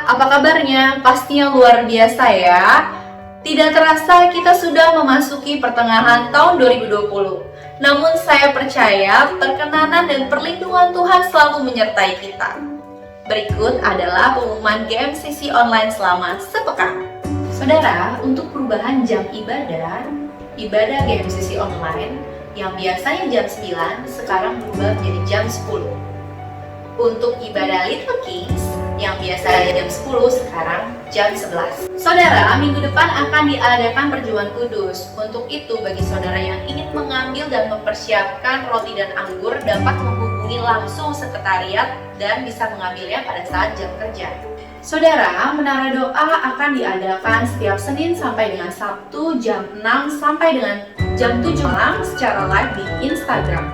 apa kabarnya? Pastinya luar biasa ya. Tidak terasa kita sudah memasuki pertengahan tahun 2020. Namun saya percaya perkenanan dan perlindungan Tuhan selalu menyertai kita. Berikut adalah pengumuman GMCC online selama sepekan. Saudara, untuk perubahan jam ibadah GMCC online yang biasanya jam 9 sekarang berubah menjadi jam 10. Untuk ibadah Little Kings yang biasanya jam 10 sekarang jam 11. Saudara, minggu depan akan diadakan perjumpaan kudus. Untuk itu, bagi saudara yang ingin mengambil dan mempersiapkan roti dan anggur dapat menghubungi langsung sekretariat dan bisa mengambilnya pada saat jam kerja. Saudara, menara doa akan diadakan setiap Senin sampai dengan Sabtu jam 6 sampai dengan jam 7 malam secara live di Instagram.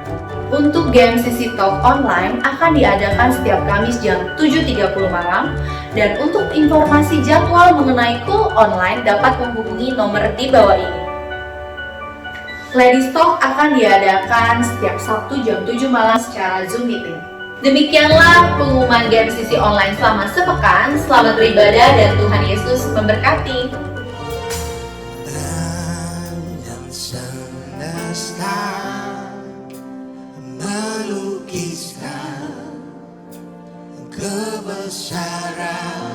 Untuk GMCC Talk online akan diadakan setiap Kamis jam 7.30 malam. Dan untuk informasi jadwal mengenai Cool online dapat menghubungi nomor di bawah ini. Ladies Talk akan diadakan setiap Sabtu jam 7 malam secara Zoom meeting. Demikianlah pengumuman GMCC online selama sepekan. Selamat beribadah dan Tuhan Yesus memberkati. Dalam semesta melukiskan kebesaran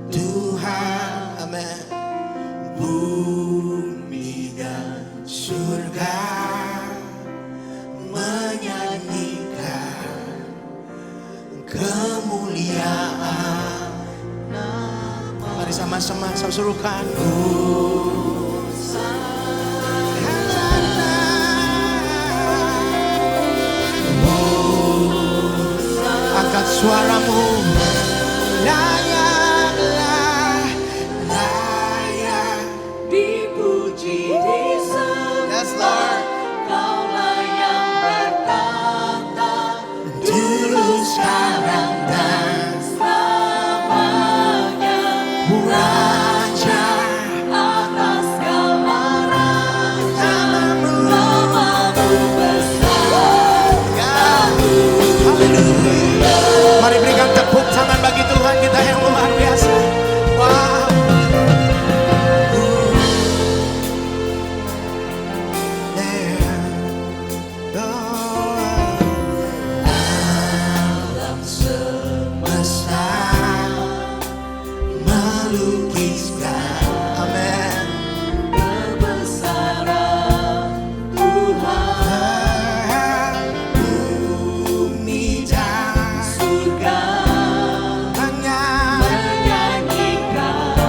Tuhan, amin. Bumi dan surga menyanyikan kemuliaan nama. Mari sama-sama serukan. Angkat suaramu, layaklah, layak dipuji di semua. Yes, Lord. Kaulah yang bertata dulu, sekarang dan selamanya. Raja atas segala raja, namamu besar. Haleluya. Mari berikan tepuk tangan bagi Tuhan kita yang luar biasa. Wow. Alam semesta melukiskan, amin, kebesaran Tuhan. Bumi dan surga menyanyikan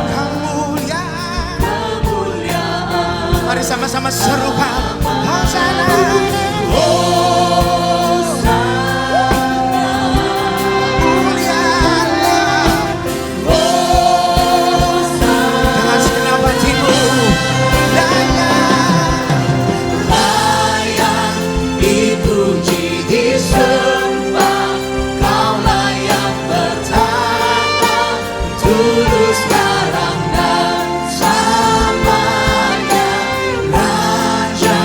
kemuliaan. Mari sama-sama serukan Hosana. Dengan segenap hatimu, layak dipuji, disembah. Kaulah yang bertata tulus sekarang dan selamanya. Raja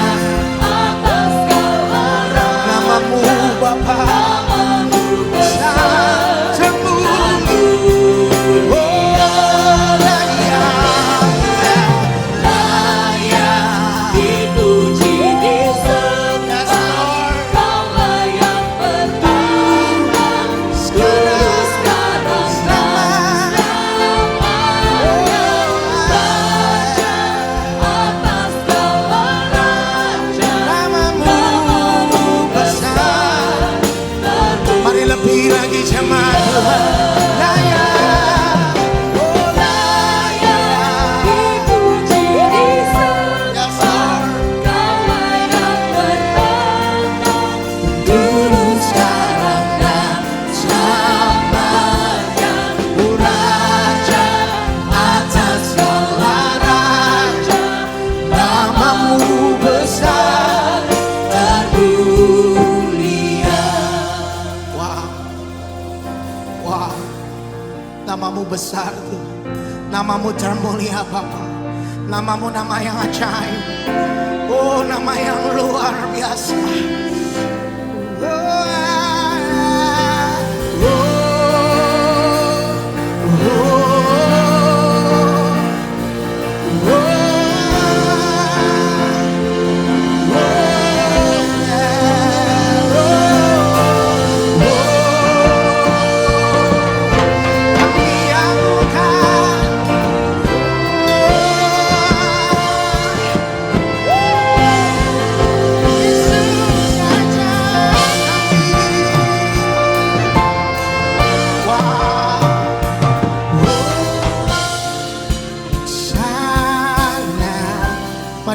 atas segala raja, namamu Bapa, namamu besar sembunyi. Layak dipuji, disembah. Kaulah yang bertata tulus sekarang dan selamanya. Raja atas segala raja, namamu besar. Mari lebih lagi jemaat Tuhan. Layak, oh layak dipuji, disembah. Kaulah yang bertata dulu, sekarang dan selamanya. Raja atas segala raja, namamu besar termulia. Wow, wow, namamu besar Tuhan, namamu termulia Bapa, namamu nama yang ajaib, oh nama yang luar biasa. Oh, oh, oh.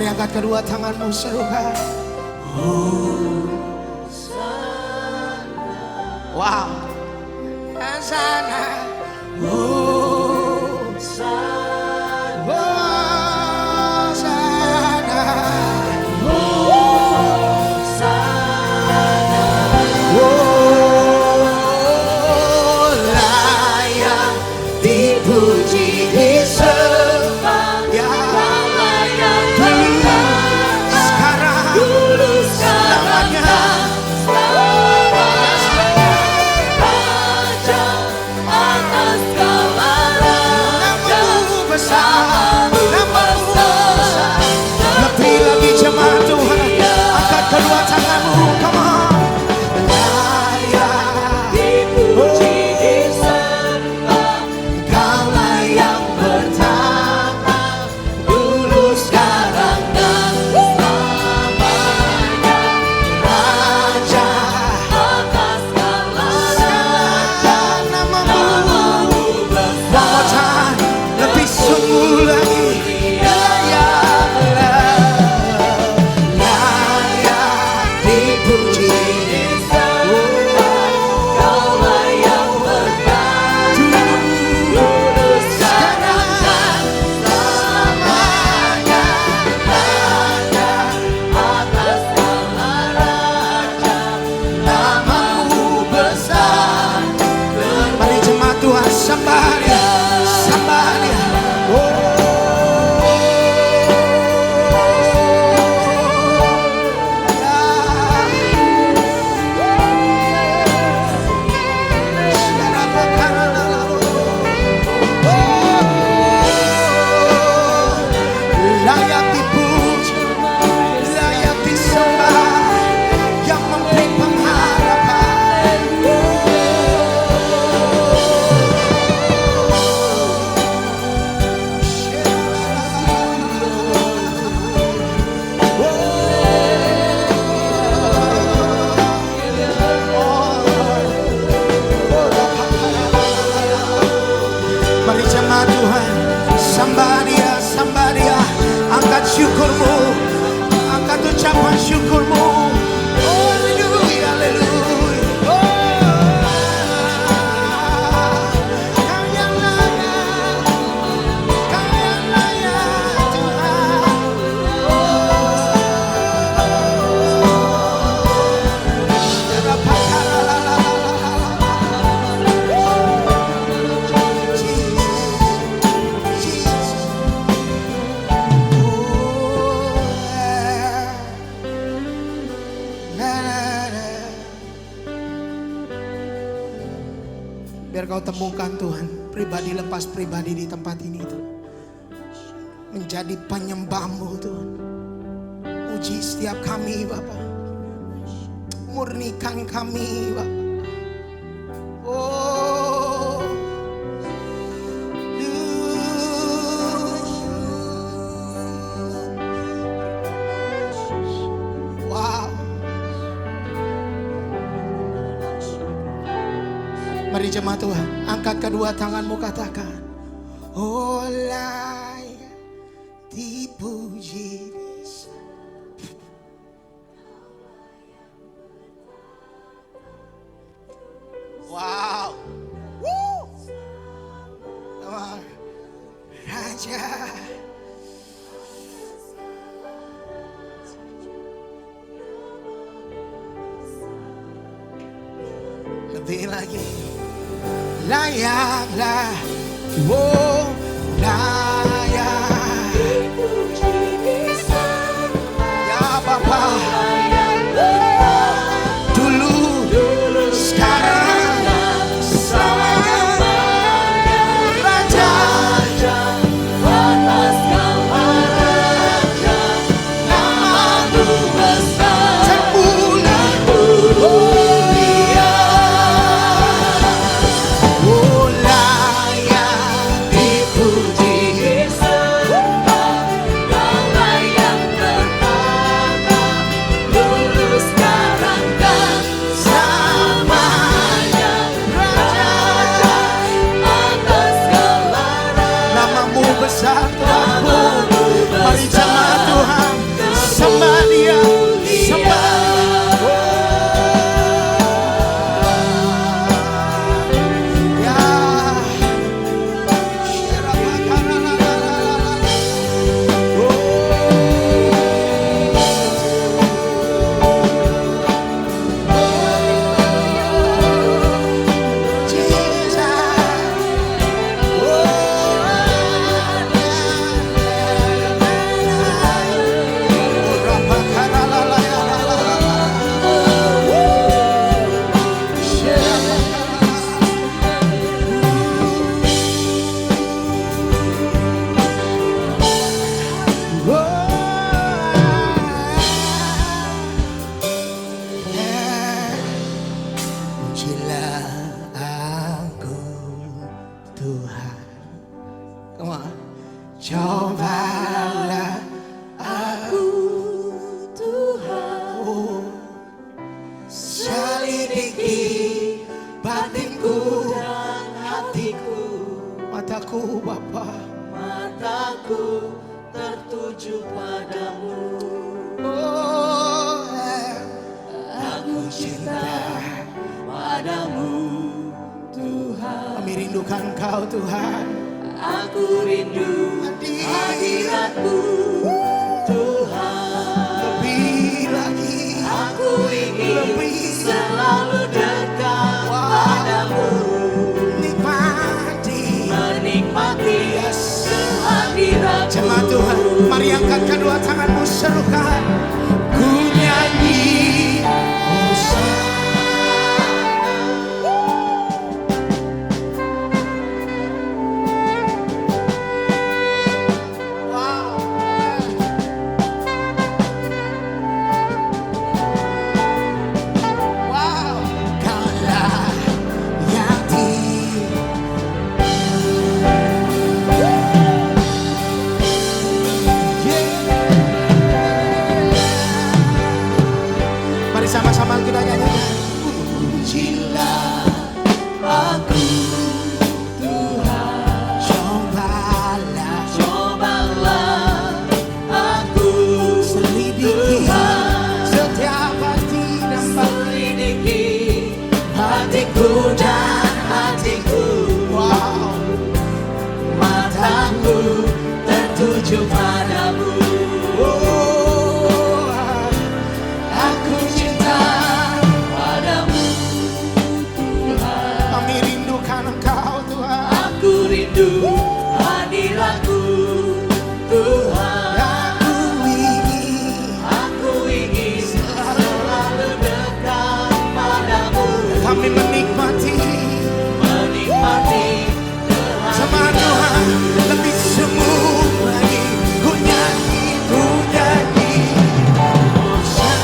Mari angkat kedua tanganmu serukan. Wow. Hosana. Kedua tanganmu, come on. Layak dipuji disembah, Kaulah yang pertama, dulu sekarang dan selamanya. Raja atas segala raja, namamu besar, lebih sungguh lagi. Sambadia, angkat syukurmu, angkat ucapan syukurmu. Oh, haleluya, haleluya. Oh, Kau yang layak, Tuhan. Biar kau temukan Tuhan, pribadi lepas pribadi di tempat ini Tuhan. Menjadi penyembahmu Tuhan. Uji setiap kami Bapa. Murnikan kami Bapa. Oh, wow. Mari jemaat Tuhan, angkat kedua tanganmu, katakan, oh layak dipuji. Wow. Woo. Raja. Lebih lagi. Layaklah, oh layak ya Bapa, dulu sekarang selamanya. Raja atas segala raja, namamu besar terpuji. Cobalah aku Tuhan, oh, selidiki batinku dan hatiku. Mataku Bapa, mataku tertuju padamu. Oh, aku cinta padamu Tuhan. Kami rindukan Kau Tuhan. Aku rindu hadirat-Mu Tuhan. Lebih lagi aku ingin selalu dekat padamu. Menikmati kehadirat-Mu. Jemaat Tuhan, mari angkat kedua tanganmu, serukan. Ku nyanyi Hosana. Sama-sama kita nyanyikan. Pujilah aku Tuhan. Cobalah aku selidiki setiap hati dan selidiki hatiku dan hatiku. Wow. Mataku tertuju padamu. Hadirat-Mu Tuhan. Aku ingin selalu dekat padamu. Kami menikmati sama Tuhan lebih semu lagi. Ku nyanyi Hosana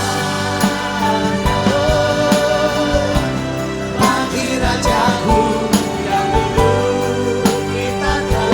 bagi Rajaku yang duduk di tata.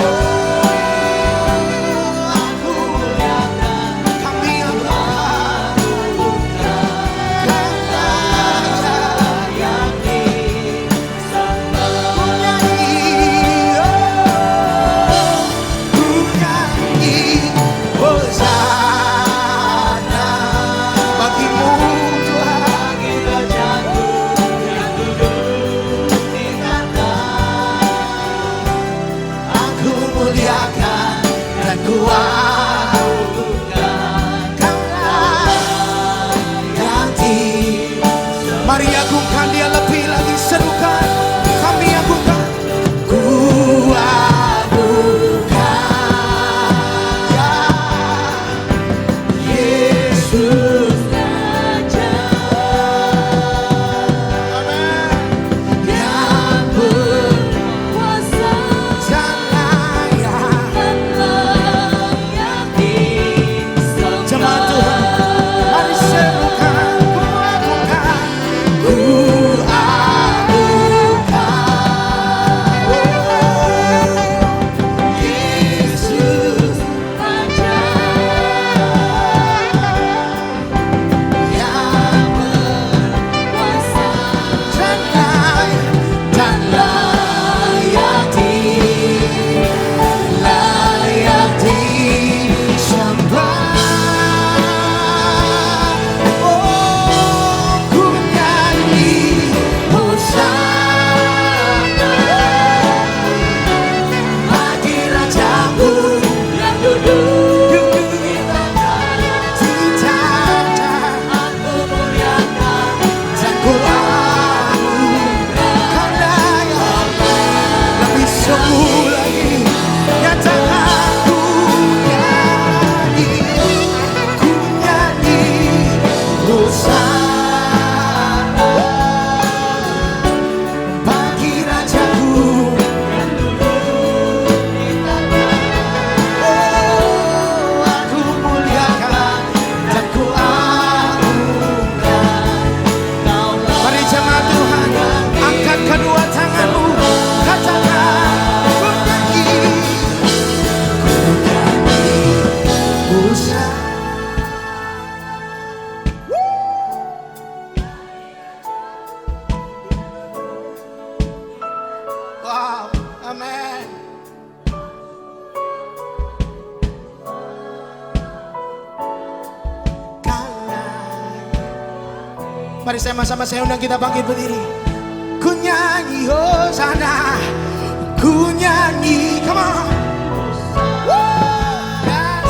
Mari agungkan Dia lebih lagi, serukan. Kami agungkan. Ku agungkan ya Yesus Raja. Amen. Yang berkuasa dan layak Mari sama-sama saya undang kita bangkit berdiri. Ku nyanyi Hosana, ku nyanyi, come on. Yes.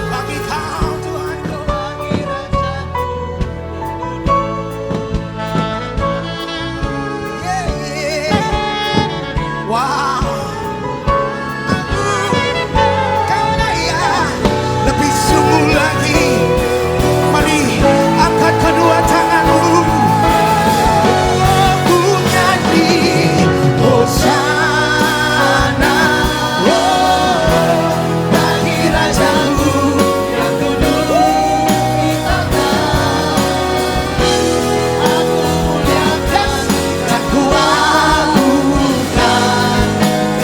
Bagi Kau Tuhanku, bagi Raja. Yeah, yeah. Wow. Kau layak lebih sungguh lagi. Mari angkat kedua tanganmu. Ku nyanyi Hosana, oh, bagi Rajamu yang duduk di tahta. Aku muliakan dan ku agungkan,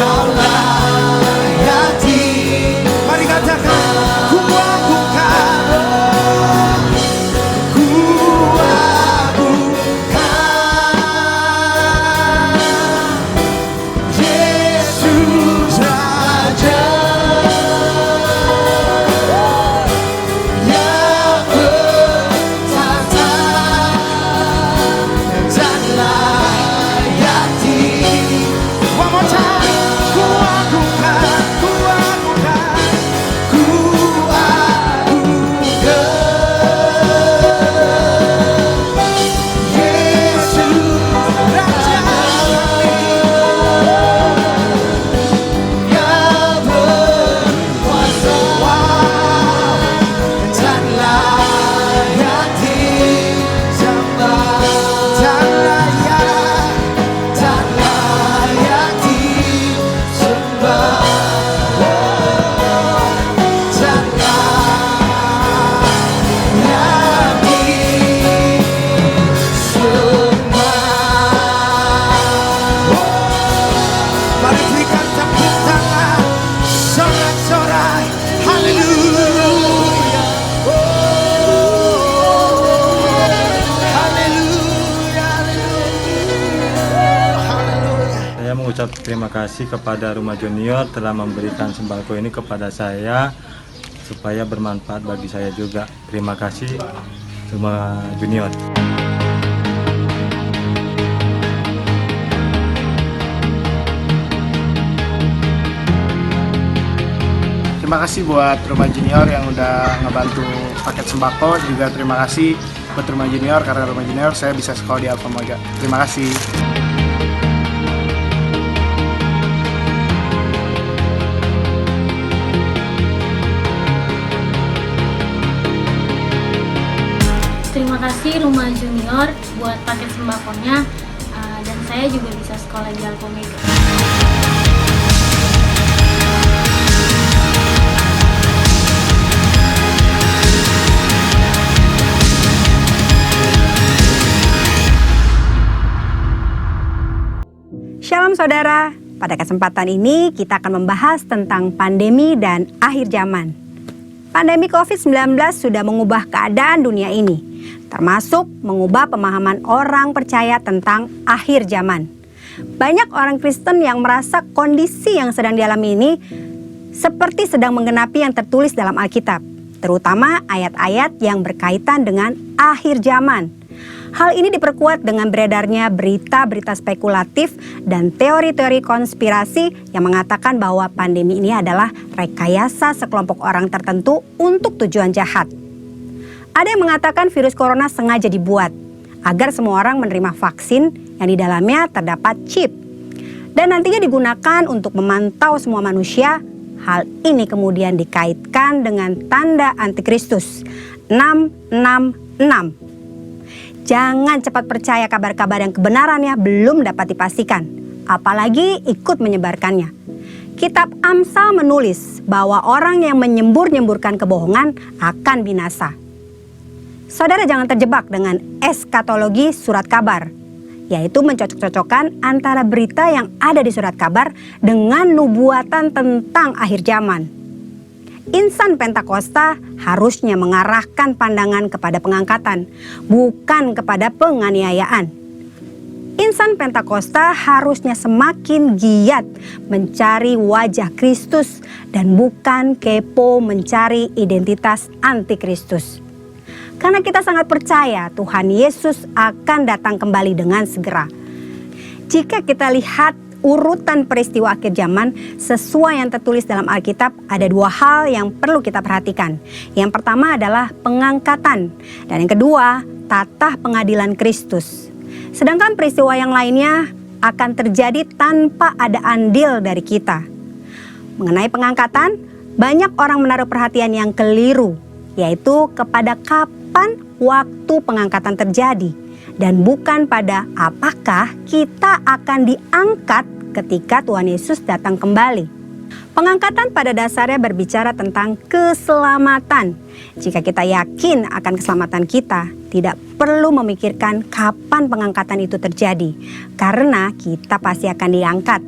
Kau layati. Mari katakan, ku agungkan, ku agungkan Yesus Raja yang bertahta dan layati. One more time. Ku agungkan, ku agungkan, ku agungkan Yesus Raja yang berkuasa, wow, dan layati sembah, dan layati sembah, dan layati sembah. Mari berikan tepuk tangan sorak-sorai, haleluya, haleluya, haleluya. Saya mengucap terima kasih kepada Rumah Junior telah memberikan sembako ini kepada saya supaya bermanfaat bagi saya juga. Terima kasih Rumah Junior. Terima kasih buat Rumah Junior yang udah ngebantu paket sembako. Juga terima kasih buat Rumah Junior, karena Rumah Junior saya bisa sekolah di Alfa Moja. Terima kasih. Terima kasih Rumah Junior buat paket sembakonya, dan saya juga bisa sekolah di Alfa Omega. Shalom saudara, pada kesempatan ini kita akan membahas tentang pandemi dan akhir zaman. Pandemi COVID-19 sudah mengubah keadaan dunia ini, termasuk mengubah pemahaman orang percaya tentang akhir zaman. Banyak orang Kristen yang merasa kondisi yang sedang dialami ini seperti sedang menggenapi yang tertulis dalam Alkitab, terutama ayat-ayat yang berkaitan dengan akhir zaman. Hal ini diperkuat dengan beredarnya berita-berita spekulatif dan teori-teori konspirasi yang mengatakan bahwa pandemi ini adalah rekayasa sekelompok orang tertentu untuk tujuan jahat. Ada yang mengatakan virus corona sengaja dibuat agar semua orang menerima vaksin yang di dalamnya terdapat chip dan nantinya digunakan untuk memantau semua manusia. Hal ini kemudian dikaitkan dengan tanda antikristus 666. Jangan cepat percaya kabar-kabar yang kebenarannya belum dapat dipastikan, apalagi ikut menyebarkannya. Kitab Amsal menulis bahwa orang yang menyembur-nyemburkan kebohongan akan binasa. Saudara jangan terjebak dengan eskatologi surat kabar, yaitu mencocok-cocokkan antara berita yang ada di surat kabar dengan nubuatan tentang akhir zaman. Insan Pentakosta harusnya mengarahkan pandangan kepada pengangkatan, bukan kepada penganiayaan. Insan Pentakosta harusnya semakin giat mencari wajah Kristus dan bukan kepo mencari identitas antikristus. Karena kita sangat percaya Tuhan Yesus akan datang kembali dengan segera. Jika kita lihat urutan peristiwa akhir zaman sesuai yang tertulis dalam Alkitab, ada dua hal yang perlu kita perhatikan. Yang pertama adalah pengangkatan, dan yang kedua tatah pengadilan Kristus. Sedangkan peristiwa yang lainnya akan terjadi tanpa ada andil dari kita. Mengenai pengangkatan, banyak orang menaruh perhatian yang keliru, yaitu kepada kapan waktu pengangkatan terjadi, dan bukan pada apakah kita akan diangkat ketika Tuhan Yesus datang kembali. Pengangkatan pada dasarnya berbicara tentang keselamatan. Jika kita yakin akan keselamatan kita, tidak perlu memikirkan kapan pengangkatan itu terjadi, karena kita pasti akan diangkat.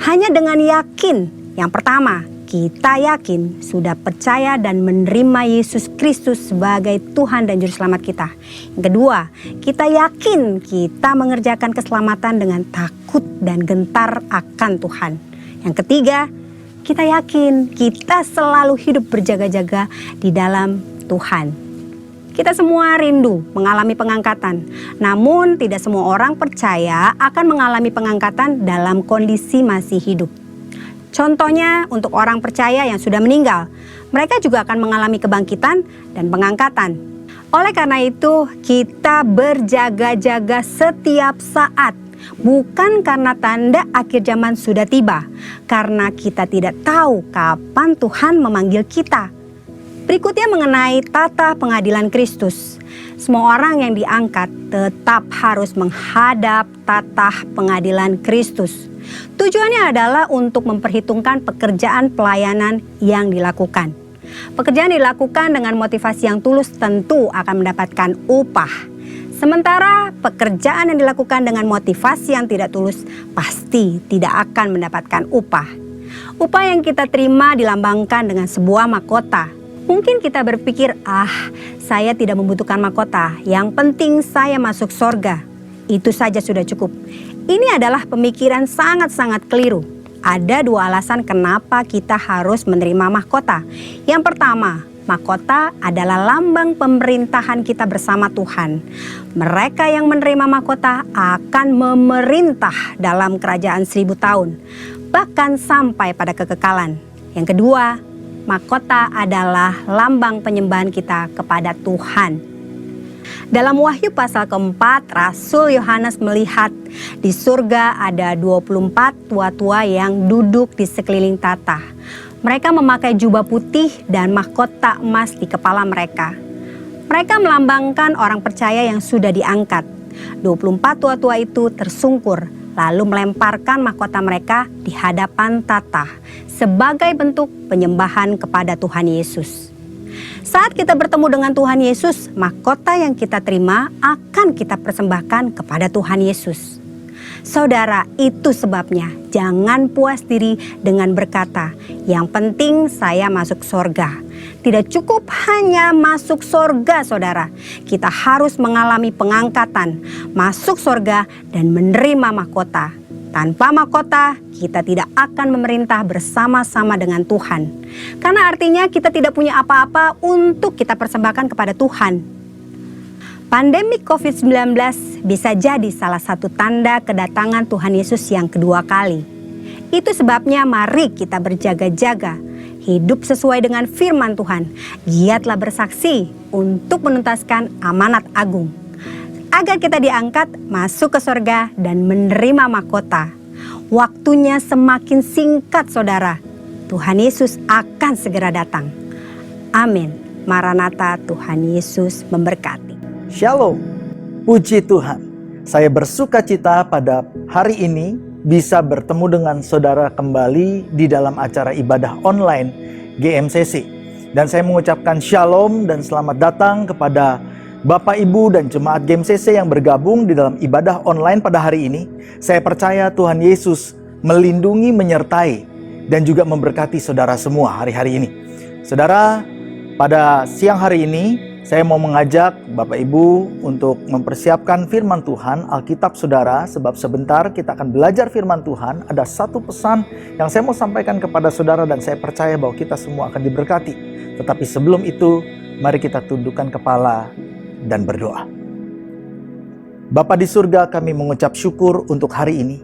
Hanya dengan yakin, yang pertama, kita yakin sudah percaya dan menerima Yesus Kristus sebagai Tuhan dan Juru Selamat kita. Yang kedua, kita yakin kita mengerjakan keselamatan dengan takut dan gentar akan Tuhan. Yang ketiga, kita yakin kita selalu hidup berjaga-jaga di dalam Tuhan. Kita semua rindu mengalami pengangkatan, namun tidak semua orang percaya akan mengalami pengangkatan dalam kondisi masih hidup. Contohnya untuk orang percaya yang sudah meninggal, mereka juga akan mengalami kebangkitan dan pengangkatan. Oleh karena itu, kita berjaga-jaga setiap saat, bukan karena tanda akhir zaman sudah tiba, karena kita tidak tahu kapan Tuhan memanggil kita. Berikutnya mengenai tata pengadilan Kristus. Semua orang yang diangkat tetap harus menghadap tata pengadilan Kristus. Tujuannya adalah untuk memperhitungkan pekerjaan pelayanan yang dilakukan. Pekerjaan dilakukan dengan motivasi yang tulus tentu akan mendapatkan upah. Sementara pekerjaan yang dilakukan dengan motivasi yang tidak tulus pasti tidak akan mendapatkan upah. Upah yang kita terima dilambangkan dengan sebuah mahkota. Mungkin kita berpikir, saya tidak membutuhkan mahkota, yang penting saya masuk sorga. Itu saja sudah cukup. Ini adalah pemikiran sangat-sangat keliru. Ada dua alasan kenapa kita harus menerima mahkota. Yang pertama, mahkota adalah lambang pemerintahan kita bersama Tuhan. Mereka yang menerima mahkota akan memerintah dalam kerajaan 1000 tahun, bahkan sampai pada kekekalan. Yang kedua, mahkota adalah lambang penyembahan kita kepada Tuhan. Dalam Wahyu pasal keempat, Rasul Yohanes melihat di surga ada 24 tua-tua yang duduk di sekeliling tata. Mereka memakai jubah putih dan mahkota emas di kepala mereka. Mereka melambangkan orang percaya yang sudah diangkat. 24 tua-tua itu tersungkur, lalu melemparkan mahkota mereka di hadapan tata sebagai bentuk penyembahan kepada Tuhan Yesus. Saat kita bertemu dengan Tuhan Yesus, mahkota yang kita terima akan kita persembahkan kepada Tuhan Yesus. Saudara, itu sebabnya jangan puas diri dengan berkata, yang penting saya masuk sorga. Tidak cukup hanya masuk sorga, saudara. Kita harus mengalami pengangkatan, masuk sorga, dan menerima mahkota. Tanpa mahkota, kita tidak akan memerintah bersama-sama dengan Tuhan. Karena artinya kita tidak punya apa-apa untuk kita persembahkan kepada Tuhan. Pandemi COVID-19 bisa jadi salah satu tanda kedatangan Tuhan Yesus yang kedua kali. Itu sebabnya mari kita berjaga-jaga, hidup sesuai dengan firman Tuhan. Giatlah bersaksi untuk menuntaskan amanat agung, agar kita diangkat masuk ke sorga dan menerima mahkota. Waktunya semakin singkat, saudara. Tuhan Yesus akan segera datang. Amin. Maranatha, Tuhan Yesus memberkati. Shalom, puji Tuhan. Saya bersuka cita pada hari ini bisa bertemu dengan saudara kembali di dalam acara ibadah online GMCC. Dan saya mengucapkan shalom dan selamat datang kepada Bapak, Ibu, dan jemaat GMCC yang bergabung di dalam ibadah online pada hari ini. Saya percaya Tuhan Yesus melindungi, menyertai, dan juga memberkati saudara semua hari-hari ini. Saudara, pada siang hari ini saya mau mengajak Bapak Ibu untuk mempersiapkan firman Tuhan, Alkitab saudara, sebab sebentar kita akan belajar firman Tuhan. Ada satu pesan yang saya mau sampaikan kepada saudara dan saya percaya bahwa kita semua akan diberkati. Tetapi sebelum itu, Mari kita tundukkan kepala dan berdoa. Bapa di surga, kami mengucap syukur untuk hari ini.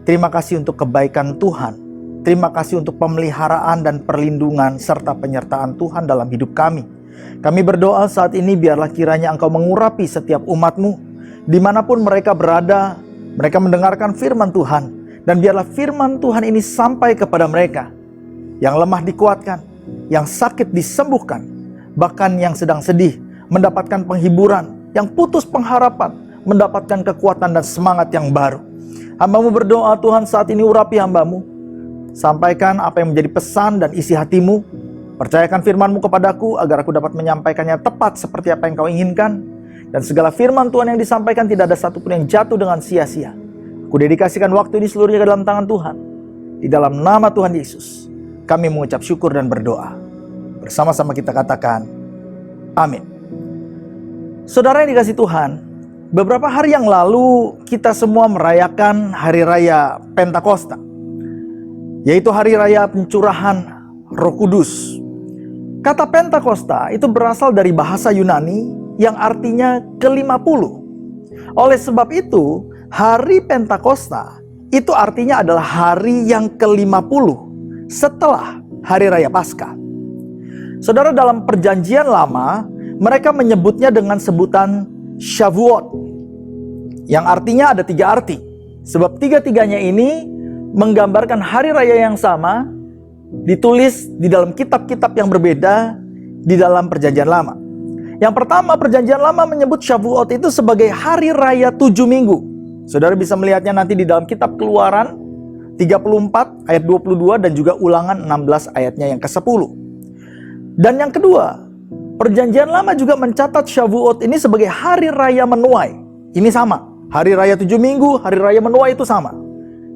Terima kasih untuk kebaikan Tuhan. Terima kasih untuk pemeliharaan dan perlindungan serta penyertaan Tuhan dalam hidup kami. Kami berdoa saat ini biarlah kiranya Engkau mengurapi setiap umat-Mu. Dimanapun mereka berada, mereka mendengarkan firman Tuhan. Dan biarlah firman Tuhan ini sampai kepada mereka. Yang lemah dikuatkan, yang sakit disembuhkan, bahkan yang sedang sedih mendapatkan penghiburan, yang putus pengharapan mendapatkan kekuatan dan semangat yang baru. Hamba-Mu berdoa, Tuhan, saat ini urapi hamba-Mu. Sampaikan apa yang menjadi pesan dan isi hati-Mu. Percayakan firman-Mu kepadaku agar aku dapat menyampaikannya tepat seperti apa yang Kau inginkan. Dan segala firman Tuhan yang disampaikan tidak ada satupun yang jatuh dengan sia-sia. Aku dedikasikan waktu ini seluruhnya ke dalam tangan Tuhan. Di dalam nama Tuhan Yesus, kami mengucap syukur dan berdoa. Bersama-sama kita katakan, amin. Saudara yang dikasihi Tuhan, beberapa hari yang lalu kita semua merayakan Hari Raya Pentakosta, yaitu Hari Raya Pencurahan Roh Kudus. Kata Pentakosta itu berasal dari bahasa Yunani yang artinya ke-50. Oleh sebab itu, Hari Pentakosta itu artinya adalah hari yang ke-50 setelah Hari Raya Paskah. Saudara, dalam Perjanjian Lama, mereka menyebutnya dengan sebutan Shavuot, yang artinya ada 3 arti. Sebab 3-tiganya ini menggambarkan hari raya yang sama, ditulis di dalam kitab-kitab yang berbeda di dalam Perjanjian Lama. Yang pertama, Perjanjian Lama menyebut Shavuot itu sebagai hari raya 7 minggu. Saudara bisa melihatnya nanti di dalam kitab Keluaran 34 ayat 22 dan juga Ulangan 16 ayatnya yang ke-10. Dan yang kedua, Perjanjian Lama juga mencatat Shavuot ini sebagai hari raya menuai. Ini sama, hari raya 7 minggu, hari raya menuai itu sama.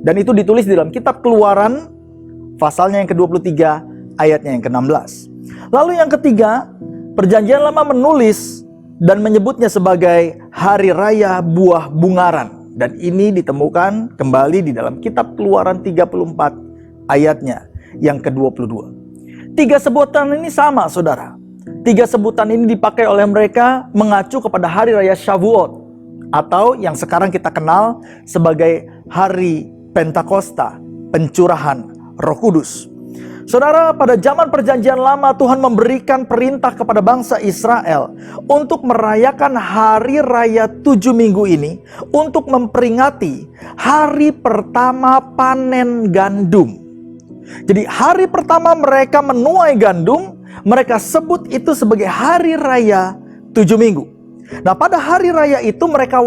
Dan itu ditulis di dalam kitab Keluaran pasalnya yang ke-23 ayatnya yang ke-16. Lalu yang ketiga, Perjanjian Lama menulis dan menyebutnya sebagai hari raya buah bungaran. Dan ini ditemukan kembali di dalam kitab Keluaran 34 ayatnya yang ke-22. 3 sebutan ini sama, saudara. 3 sebutan ini dipakai oleh mereka mengacu kepada hari raya Shavuot, atau yang sekarang kita kenal sebagai Hari Pentakosta, pencurahan Roh Kudus. Saudara, pada zaman Perjanjian Lama Tuhan memberikan perintah kepada bangsa Israel untuk merayakan hari raya 7 minggu ini untuk memperingati hari pertama panen gandum. Jadi hari pertama mereka menuai gandum, mereka sebut itu sebagai hari raya 7 minggu. Nah, pada hari raya itu mereka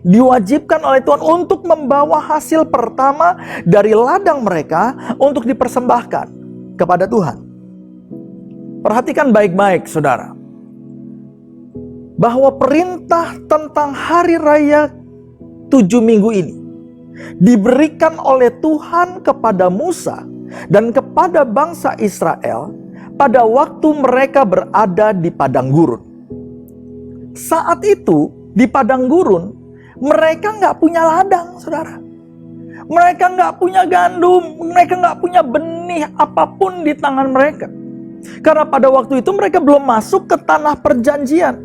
diwajibkan oleh Tuhan untuk membawa hasil pertama dari ladang mereka untuk dipersembahkan kepada Tuhan. Perhatikan baik-baik, saudara, bahwa perintah tentang hari raya 7 minggu ini diberikan oleh Tuhan kepada Musa dan kepada bangsa Israel pada waktu mereka berada di padang gurun. Saat itu di padang gurun mereka nggak punya ladang, saudara. Mereka nggak punya gandum, mereka nggak punya benih apapun di tangan mereka. Karena pada waktu itu mereka belum masuk ke tanah perjanjian.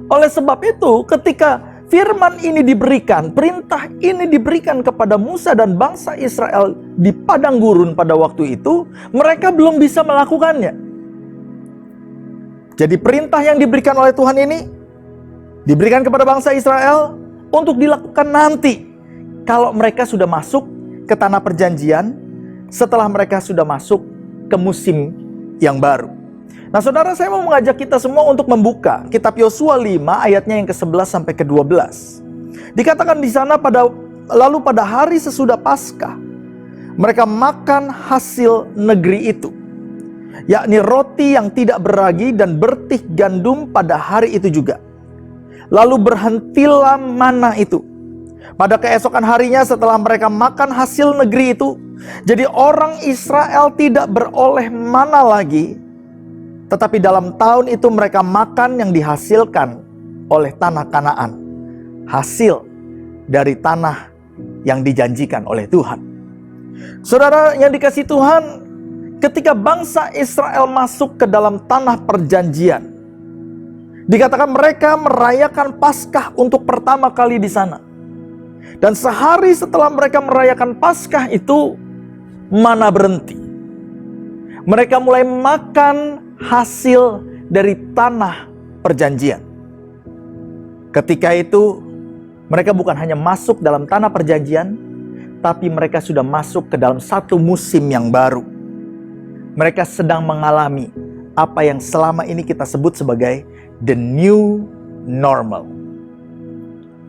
Oleh sebab itu, ketika firman ini diberikan, perintah ini diberikan kepada Musa dan bangsa Israel di padang gurun pada waktu itu, mereka belum bisa melakukannya. Jadi perintah yang diberikan oleh Tuhan ini diberikan kepada bangsa Israel untuk dilakukan nanti kalau mereka sudah masuk ke tanah perjanjian, setelah mereka sudah masuk ke musim yang baru. Nah, saudara, saya mau mengajak kita semua untuk membuka kitab Yosua 5 ayatnya yang ke-11 sampai ke-12. Dikatakan di sana lalu pada hari sesudah Paskah mereka makan hasil negeri itu, yakni roti yang tidak beragi dan bertih gandum pada hari itu juga. Lalu berhentilah mana itu. Pada keesokan harinya setelah mereka makan hasil negeri itu, jadi orang Israel tidak beroleh mana lagi, tetapi dalam tahun itu mereka makan yang dihasilkan oleh tanah Kanaan, hasil dari tanah yang dijanjikan oleh Tuhan. Saudara yang dikasihi Tuhan, ketika bangsa Israel masuk ke dalam tanah perjanjian, dikatakan mereka merayakan Paskah untuk pertama kali di sana. Dan sehari setelah mereka merayakan Paskah itu, mana berhenti. Mereka mulai makan hasil dari tanah perjanjian. Ketika itu, mereka bukan hanya masuk dalam tanah perjanjian, tapi mereka sudah masuk ke dalam satu musim yang baru. Mereka sedang mengalami apa yang selama ini kita sebut sebagai the new normal.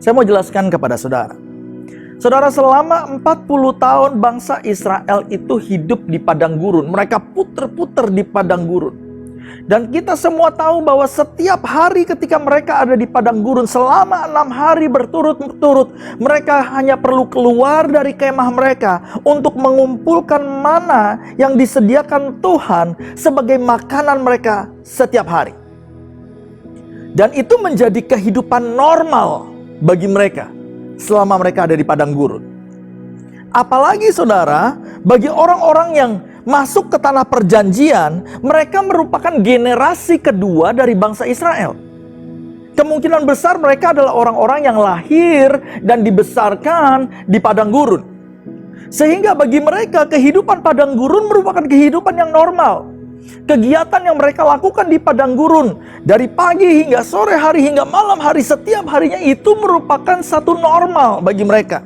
Saya mau jelaskan kepada saudara. Saudara, selama 40 tahun bangsa Israel itu hidup di padang gurun. Mereka puter-puter di padang gurun. Dan kita semua tahu bahwa setiap hari ketika mereka ada di padang gurun, selama 6 hari berturut-turut, mereka hanya perlu keluar dari kemah mereka untuk mengumpulkan mana yang disediakan Tuhan sebagai makanan mereka setiap hari. Dan itu menjadi kehidupan normal bagi mereka selama mereka ada di padang gurun. Apalagi saudara, bagi orang-orang yang masuk ke tanah perjanjian, mereka merupakan generasi kedua dari bangsa Israel. Kemungkinan besar mereka adalah orang-orang yang lahir dan dibesarkan di padang gurun. Sehingga bagi mereka kehidupan padang gurun merupakan kehidupan yang normal. Kegiatan yang mereka lakukan di padang gurun dari pagi hingga sore hari hingga malam hari, setiap harinya itu merupakan satu normal bagi mereka.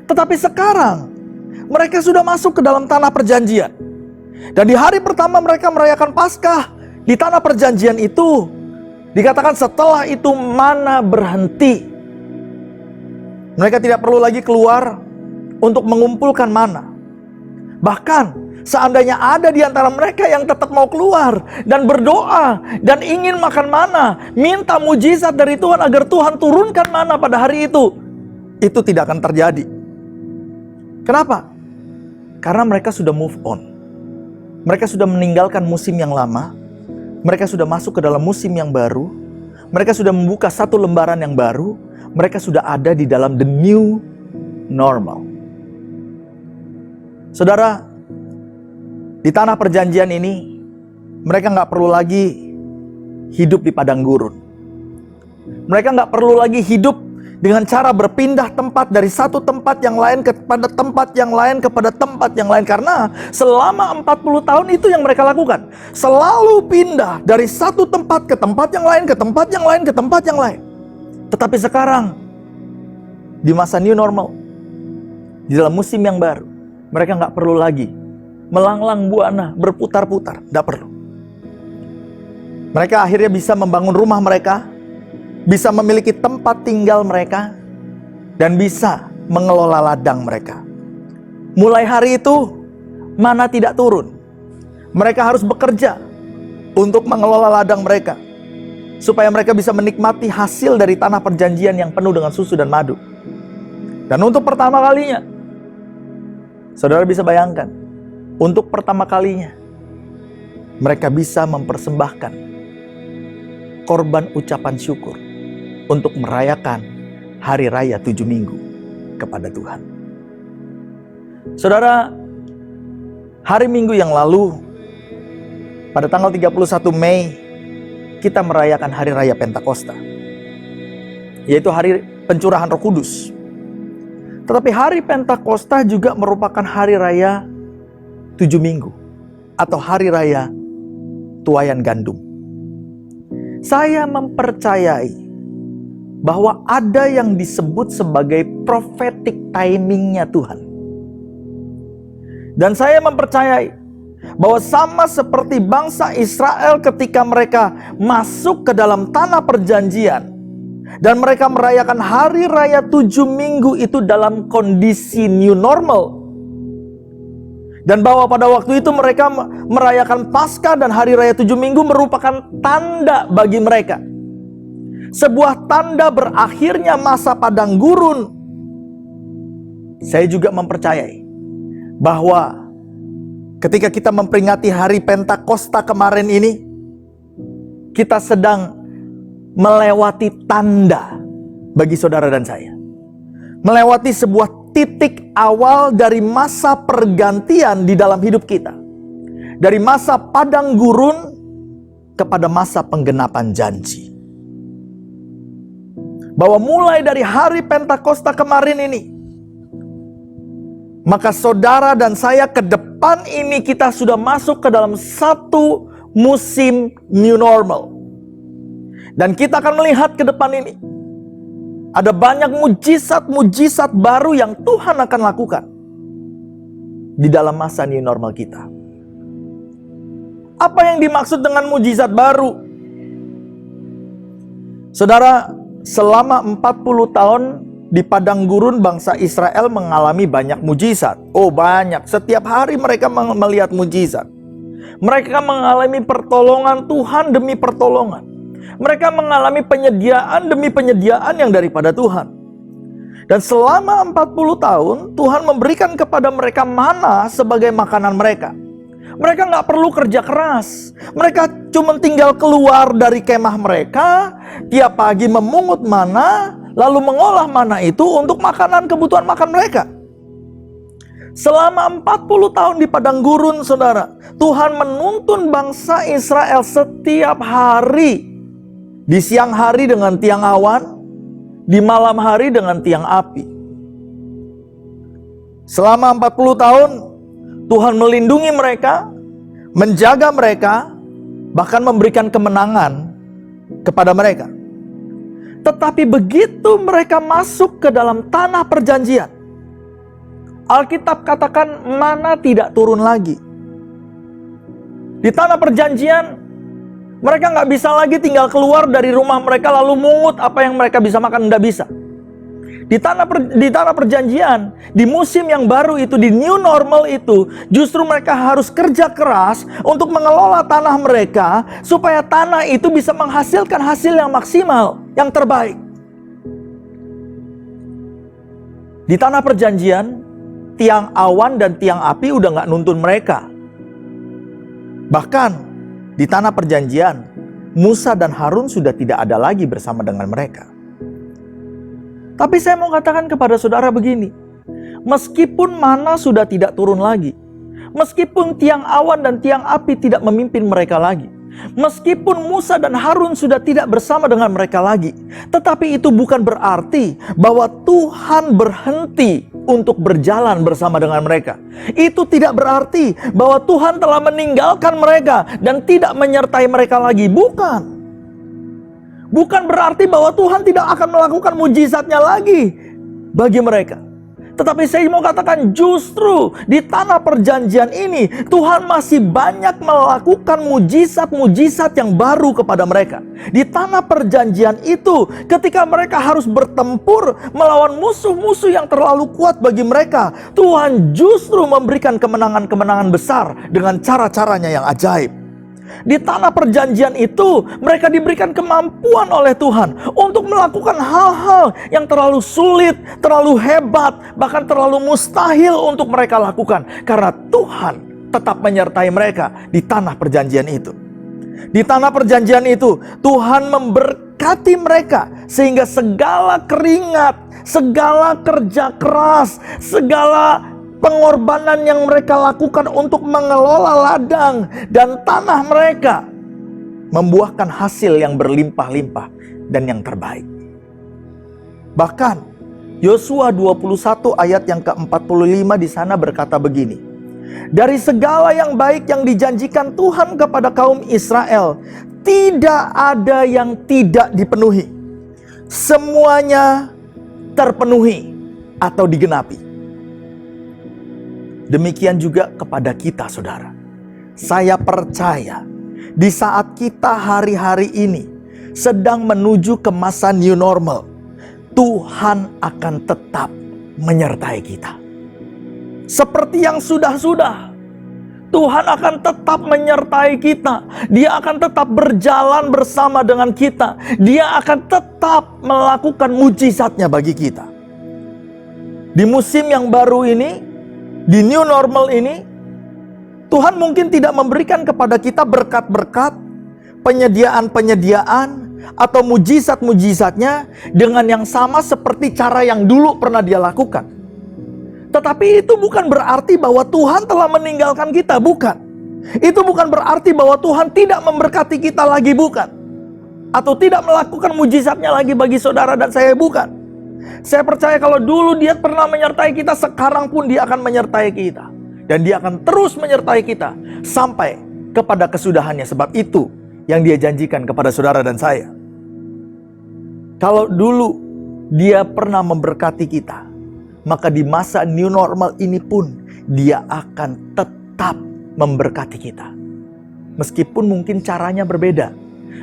Tetapi sekarang mereka sudah masuk ke dalam tanah perjanjian. Dan di hari pertama mereka merayakan Paskah di tanah perjanjian itu, dikatakan setelah itu mana berhenti. Mereka tidak perlu lagi keluar untuk mengumpulkan mana. Bahkan seandainya ada di antara mereka yang tetap mau keluar dan berdoa dan ingin makan mana, minta mujizat dari Tuhan agar Tuhan turunkan mana pada hari itu tidak akan terjadi. Kenapa? Karena mereka sudah move on. Mereka sudah meninggalkan musim yang lama. Mereka sudah masuk ke dalam musim yang baru. Mereka sudah membuka satu lembaran yang baru. Mereka sudah ada di dalam the new normal. Saudara, di tanah perjanjian ini, mereka nggak perlu lagi hidup di padang gurun. Mereka nggak perlu lagi hidup dengan cara berpindah tempat dari satu tempat yang lain kepada tempat yang lain kepada tempat yang lain. Karena selama 40 tahun itu yang mereka lakukan. Selalu pindah dari satu tempat ke tempat yang lain, ke tempat yang lain, ke tempat yang lain. Tetapi sekarang, di masa new normal, di dalam musim yang baru, mereka nggak perlu lagi melanglang buana, berputar-putar, tidak perlu. Mereka akhirnya bisa membangun rumah mereka, bisa memiliki tempat tinggal mereka, dan bisa mengelola ladang mereka. Mulai hari itu, mana tidak turun. Mereka harus bekerja untuk mengelola ladang mereka, supaya mereka bisa menikmati hasil dari tanah perjanjian yang penuh dengan susu dan madu. Dan untuk pertama kalinya, saudara bisa bayangkan, untuk pertama kalinya, mereka bisa mempersembahkan korban ucapan syukur untuk merayakan hari raya 7 minggu kepada Tuhan. Saudara, hari Minggu yang lalu, pada tanggal 31 Mei, kita merayakan hari raya Pentakosta, yaitu hari pencurahan Roh Kudus. Tetapi hari Pentakosta juga merupakan hari raya 7 minggu atau hari raya tuaian gandum. Saya mempercayai bahwa ada yang disebut sebagai prophetic timingnya Tuhan. Dan saya mempercayai bahwa sama seperti bangsa Israel ketika mereka masuk ke dalam tanah perjanjian dan mereka merayakan hari raya 7 minggu itu dalam kondisi new normal. Dan bahwa pada waktu itu mereka merayakan Paskah dan hari raya 7 minggu merupakan tanda bagi mereka. Sebuah tanda berakhirnya masa padang gurun. Saya juga mempercayai bahwa ketika kita memperingati hari Pentakosta kemarin ini, kita sedang melewati tanda bagi saudara dan saya. Melewati sebuah titik awal dari masa pergantian di dalam hidup kita. dari masa padang gurun kepada masa penggenapan janji. Bahwa mulai dari hari Pentakosta kemarin ini, maka saudara dan saya ke depan ini kita sudah masuk ke dalam satu musim new normal. Dan kita akan melihat ke depan ini, ada banyak mujizat-mujizat baru yang Tuhan akan lakukan di dalam masa new normal kita. Apa yang dimaksud dengan mujizat baru? Saudara, selama 40 tahun di padang gurun bangsa Israel mengalami banyak mujizat. Oh banyak, setiap hari mereka melihat mujizat. Mereka mengalami pertolongan Tuhan demi pertolongan. Mereka mengalami penyediaan demi penyediaan yang daripada Tuhan. Dan selama 40 tahun, Tuhan memberikan kepada mereka mana sebagai makanan mereka. Mereka nggak perlu kerja keras. Mereka cuma tinggal keluar dari kemah mereka, tiap pagi memungut mana, lalu mengolah mana itu untuk makanan kebutuhan makan mereka. Selama 40 tahun di padang gurun, saudara, Tuhan menuntun bangsa Israel setiap hari. Di siang hari dengan tiang awan, di malam hari dengan tiang api. Selama 40 tahun, Tuhan melindungi mereka, menjaga mereka, bahkan memberikan kemenangan kepada mereka. Tetapi begitu mereka masuk ke dalam tanah perjanjian, Alkitab katakan mana tidak turun lagi. Di tanah perjanjian, mereka nggak bisa lagi tinggal keluar dari rumah mereka lalu mungut apa yang mereka bisa makan, nggak bisa. Di tanah perjanjian, di musim yang baru itu, di new normal itu, justru mereka harus kerja keras untuk mengelola tanah mereka supaya tanah itu bisa menghasilkan hasil yang maksimal, yang terbaik. Di tanah perjanjian, tiang awan dan tiang api udah nggak nuntun mereka. Bahkan di tanah perjanjian, Musa dan Harun sudah tidak ada lagi bersama dengan mereka. Tapi saya mau katakan kepada saudara begini, meskipun mana sudah tidak turun lagi, meskipun tiang awan dan tiang api tidak memimpin mereka lagi, meskipun Musa dan Harun sudah tidak bersama dengan mereka lagi, tetapi itu bukan berarti bahwa Tuhan berhenti untuk berjalan bersama dengan mereka. Itu tidak berarti bahwa Tuhan telah meninggalkan mereka dan tidak menyertai mereka lagi. Bukan. Bukan berarti bahwa Tuhan tidak akan melakukan mujizatnya lagi bagi mereka. Tetapi saya mau katakan justru di tanah perjanjian ini Tuhan masih banyak melakukan mujizat-mujizat yang baru kepada mereka. Di tanah perjanjian itu ketika mereka harus bertempur melawan musuh-musuh yang terlalu kuat bagi mereka, Tuhan justru memberikan kemenangan-kemenangan besar dengan cara-caranya yang ajaib. Di tanah perjanjian itu mereka diberikan kemampuan oleh Tuhan untuk melakukan hal-hal yang terlalu sulit, terlalu hebat, bahkan terlalu mustahil untuk mereka lakukan. Karena Tuhan tetap menyertai mereka di tanah perjanjian itu. Di tanah perjanjian itu Tuhan memberkati mereka sehingga segala keringat, segala kerja keras, segala pengorbanan yang mereka lakukan untuk mengelola ladang dan tanah mereka membuahkan hasil yang berlimpah-limpah dan yang terbaik. Bahkan Yosua 21 ayat yang ke-45 di sana berkata begini, dari segala yang baik yang dijanjikan Tuhan kepada kaum Israel, tidak ada yang tidak dipenuhi. Semuanya terpenuhi atau digenapi. Demikian juga kepada kita, saudara. Saya percaya di saat kita hari-hari ini sedang menuju ke masa new normal, Tuhan akan tetap menyertai kita. Seperti yang sudah-sudah, Tuhan akan tetap menyertai kita. Dia akan tetap berjalan bersama dengan kita. Dia akan tetap melakukan mujizatnya bagi kita. Di musim yang baru ini, di new normal ini, Tuhan mungkin tidak memberikan kepada kita berkat-berkat, penyediaan-penyediaan, atau mujizat-mujizatnya dengan yang sama seperti cara yang dulu pernah Dia lakukan. Tetapi itu bukan berarti bahwa Tuhan telah meninggalkan kita, bukan. Itu bukan berarti bahwa Tuhan tidak memberkati kita lagi, bukan. Atau tidak melakukan mujizatnya lagi bagi saudara dan saya, bukan. Saya percaya kalau dulu Dia pernah menyertai kita, sekarang pun Dia akan menyertai kita. Dan Dia akan terus menyertai kita sampai kepada kesudahannya. Sebab itu yang Dia janjikan kepada saudara dan saya. Kalau dulu Dia pernah memberkati kita, maka di masa new normal ini pun Dia akan tetap memberkati kita. Meskipun mungkin caranya berbeda.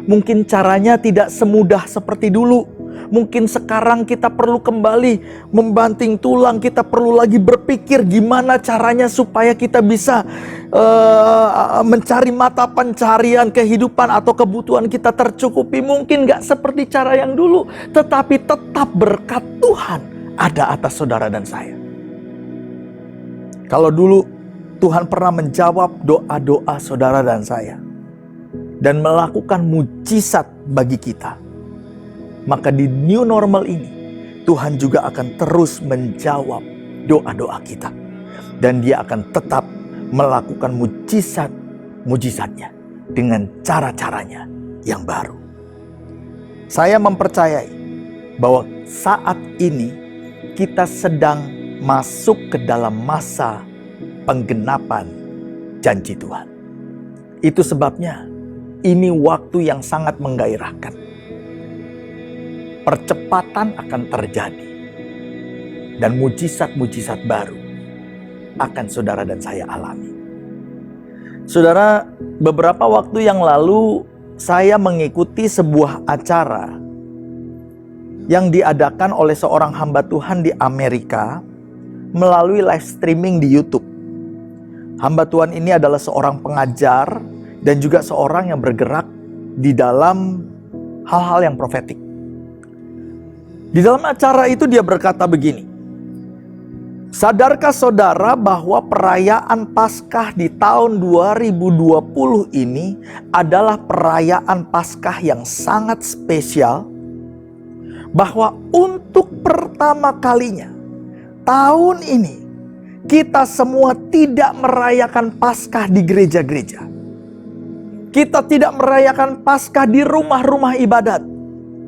Mungkin caranya tidak semudah seperti dulu. Mungkin sekarang kita perlu kembali membanting tulang. Kita perlu lagi berpikir gimana caranya supaya kita bisa mencari mata pencarian kehidupan atau kebutuhan kita tercukupi. Mungkin gak seperti cara yang dulu, tetapi tetap berkat Tuhan ada atas saudara dan saya. Kalau dulu Tuhan pernah menjawab doa-doa saudara dan saya dan melakukan mujizat bagi kita, maka di new normal ini Tuhan juga akan terus menjawab doa-doa kita. Dan Dia akan tetap melakukan mujizat-mujizatnya dengan cara-caranya yang baru. Saya mempercayai bahwa saat ini kita sedang masuk ke dalam masa penggenapan janji Tuhan. Itu sebabnya ini waktu yang sangat menggairahkan. Percepatan akan terjadi. Dan mujizat-mujizat baru akan saudara dan saya alami. Saudara, beberapa waktu yang lalu saya mengikuti sebuah acara yang diadakan oleh seorang hamba Tuhan di Amerika melalui live streaming di YouTube. Hamba Tuhan ini adalah seorang pengajar dan juga seorang yang bergerak di dalam hal-hal yang profetik. Di dalam acara itu dia berkata begini, sadarkah saudara bahwa perayaan Paskah di tahun 2020 ini adalah perayaan Paskah yang sangat spesial? Bahwa untuk pertama kalinya tahun ini kita semua tidak merayakan Paskah di gereja-gereja. Kita tidak merayakan Paskah di rumah-rumah ibadat.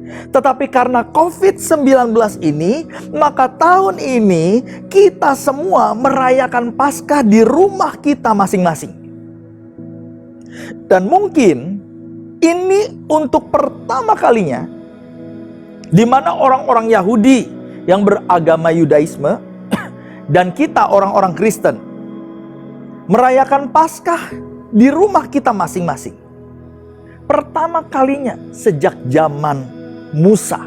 Tetapi karena COVID-19 ini, maka tahun ini kita semua merayakan Paskah di rumah kita masing-masing. Dan mungkin ini untuk pertama kalinya di mana orang-orang Yahudi yang beragama Yudaisme dan kita orang-orang Kristen merayakan Paskah di rumah kita masing-masing. Pertama kalinya sejak zaman Musa.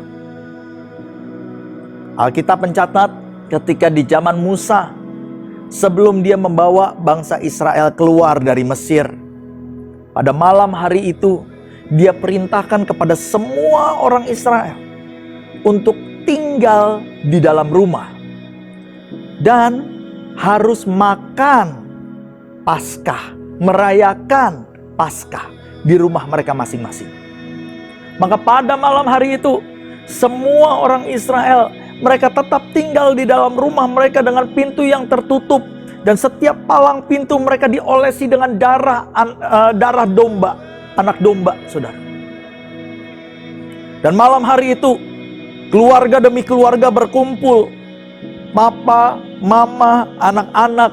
Alkitab mencatat ketika di zaman Musa, sebelum dia membawa bangsa Israel keluar dari Mesir, pada malam hari itu dia perintahkan kepada semua orang Israel untuk tinggal di dalam rumah dan harus makan Paskah, merayakan Paskah di rumah mereka masing-masing. Maka pada malam hari itu semua orang Israel mereka tetap tinggal di dalam rumah mereka dengan pintu yang tertutup, dan setiap palang pintu mereka diolesi dengan darah domba, anak domba, saudara. Dan malam hari itu keluarga demi keluarga berkumpul. Papa, mama, anak-anak.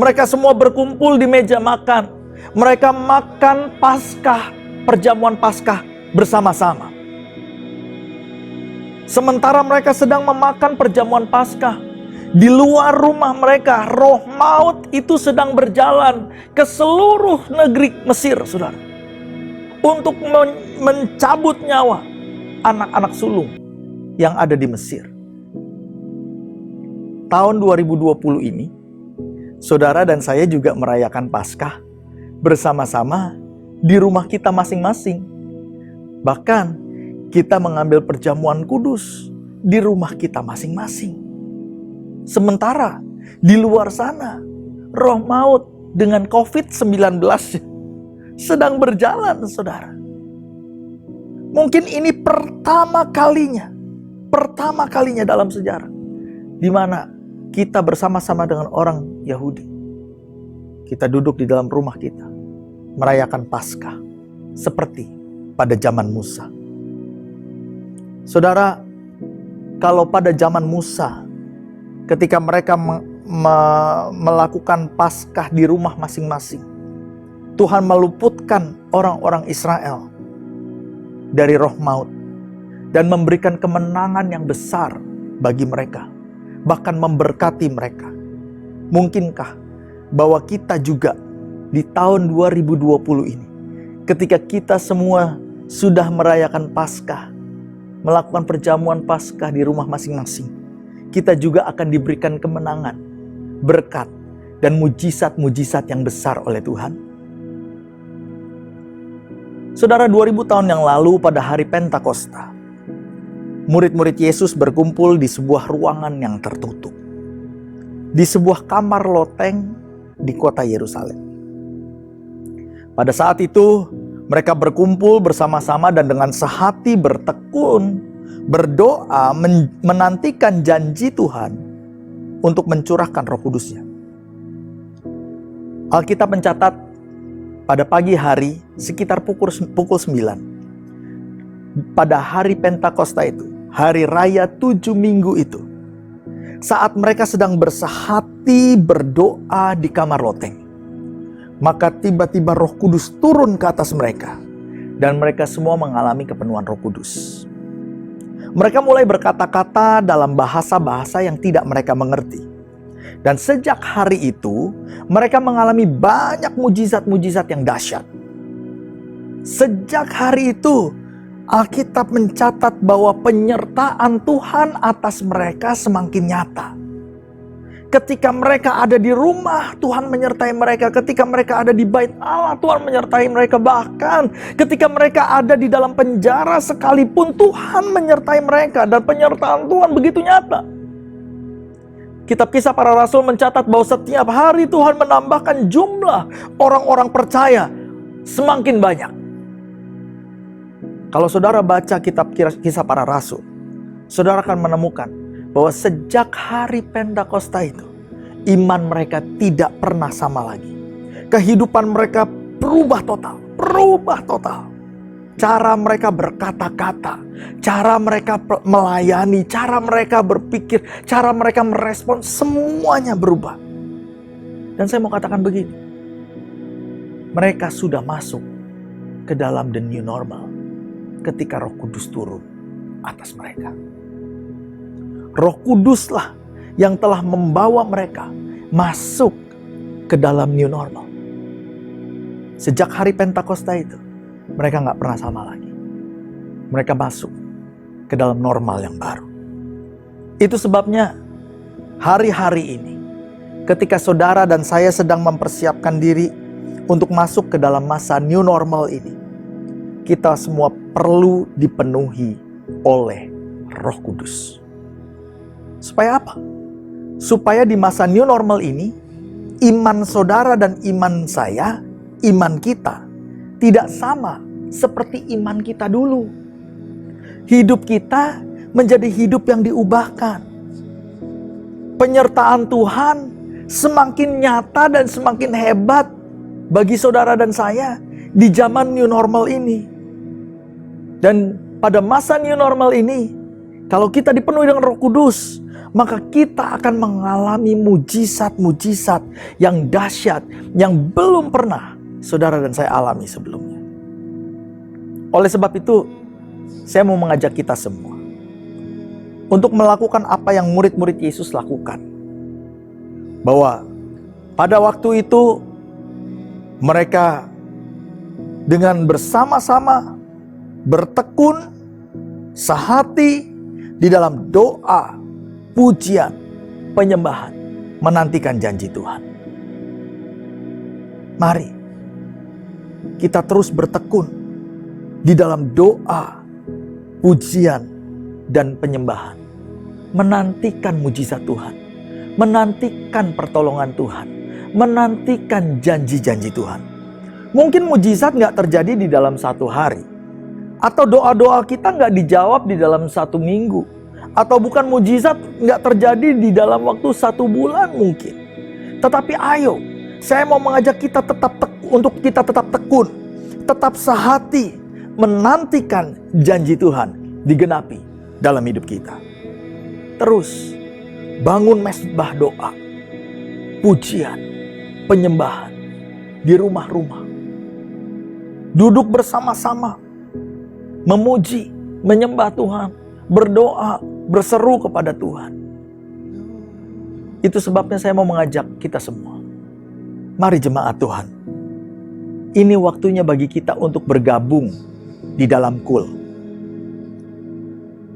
Mereka semua berkumpul di meja makan. Mereka makan Paskah, perjamuan Paskah bersama-sama. Sementara mereka sedang memakan perjamuan Paskah, di luar rumah mereka, roh maut itu sedang berjalan ke seluruh negeri Mesir, saudara. Untuk mencabut nyawa anak-anak sulung yang ada di Mesir. Tahun 2020 ini, saudara dan saya juga merayakan Paskah bersama-sama di rumah kita masing-masing. Bahkan kita mengambil perjamuan kudus di rumah kita masing-masing. Sementara di luar sana, roh maut dengan COVID-19 sedang berjalan, saudara. Mungkin ini pertama kalinya dalam sejarah di mana kita bersama-sama dengan orang Yahudi kita duduk di dalam rumah kita, merayakan Paskah, seperti pada zaman Musa. Saudara, kalau pada zaman Musa, ketika mereka melakukan Paskah di rumah masing-masing, Tuhan meluputkan orang-orang Israel dari roh maut dan memberikan kemenangan yang besar bagi mereka, bahkan memberkati mereka. Mungkinkah bahwa kita juga di tahun 2020 ini, ketika kita semua sudah merayakan Paskah, melakukan perjamuan Paskah di rumah masing-masing, kita juga akan diberikan kemenangan, berkat, dan mujizat-mujizat yang besar oleh Tuhan? Saudara, 2000 tahun yang lalu pada hari Pentakosta, murid-murid Yesus berkumpul di sebuah ruangan yang tertutup, di sebuah kamar loteng di kota Yerusalem. Pada saat itu, mereka berkumpul bersama-sama dan dengan sehati bertekun, berdoa, menantikan janji Tuhan untuk mencurahkan Roh Kudus-Nya. Alkitab mencatat pada pagi hari sekitar pukul 9, pada hari Pentakosta itu, hari raya 7 minggu itu, saat mereka sedang bersehati berdoa di kamar loteng, maka tiba-tiba Roh Kudus turun ke atas mereka, dan mereka semua mengalami kepenuhan Roh Kudus. Mereka mulai berkata-kata dalam bahasa-bahasa yang tidak mereka mengerti. Dan sejak hari itu, mereka mengalami banyak mujizat-mujizat yang dahsyat. Sejak hari itu, Alkitab mencatat bahwa penyertaan Tuhan atas mereka semakin nyata. Ketika mereka ada di rumah, Tuhan menyertai mereka. Ketika mereka ada di bait Allah, Tuhan menyertai mereka. Bahkan ketika mereka ada di dalam penjara sekalipun, Tuhan menyertai mereka. Dan penyertaan Tuhan begitu nyata. Kitab Kisah Para Rasul mencatat bahwa setiap hari Tuhan menambahkan jumlah orang-orang percaya semakin banyak. Kalau saudara baca kitab Kisah Para Rasul, saudara akan menemukan bahwa sejak hari Pentakosta itu, iman mereka tidak pernah sama lagi. Kehidupan mereka berubah total. Cara mereka berkata-kata, cara mereka melayani, cara mereka berpikir, cara mereka merespon, semuanya berubah. Dan saya mau katakan begini, mereka sudah masuk ke dalam the new normal ketika Roh Kudus turun atas mereka. Roh Kuduslah yang telah membawa mereka masuk ke dalam new normal. Sejak hari Pentakosta itu, mereka gak pernah sama lagi. Mereka masuk ke dalam normal yang baru. Itu sebabnya hari-hari ini, ketika saudara dan saya sedang mempersiapkan diri untuk masuk ke dalam masa new normal ini, kita semua perlu dipenuhi oleh Roh Kudus. Supaya apa? Supaya di masa new normal ini, iman saudara dan iman saya, iman kita, tidak sama seperti iman kita dulu. Hidup kita menjadi hidup yang diubahkan. Penyertaan Tuhan semakin nyata dan semakin hebat bagi saudara dan saya di zaman new normal ini. Dan pada masa new normal ini, kalau kita dipenuhi dengan Roh Kudus, maka kita akan mengalami mujizat-mujizat yang dahsyat yang belum pernah saudara dan saya alami sebelumnya. Oleh sebab itu, saya mau mengajak kita semua untuk melakukan apa yang murid-murid Yesus lakukan. Bahwa pada waktu itu mereka dengan bersama-sama bertekun, sehati di dalam doa, pujian, penyembahan, menantikan janji Tuhan. Mari kita terus bertekun di dalam doa, pujian, dan penyembahan, menantikan mujizat Tuhan, menantikan pertolongan Tuhan, menantikan janji-janji Tuhan. Mungkin mujizat gak terjadi di dalam satu hari, atau doa-doa kita gak dijawab di dalam 1 minggu, atau bukan mujizat gak terjadi di dalam waktu 1 bulan mungkin. Tetapi ayo, Saya mau mengajak kita untuk kita tetap tekun, tetap sehati, menantikan janji Tuhan digenapi dalam hidup kita. Terus bangun mesbah doa, pujian, penyembahan di rumah-rumah. Duduk bersama-sama, memuji, menyembah Tuhan, berdoa, berseru kepada Tuhan. Itu sebabnya saya mau mengajak kita semua. Mari jemaat Tuhan. Ini waktunya bagi kita untuk bergabung di dalam KUL.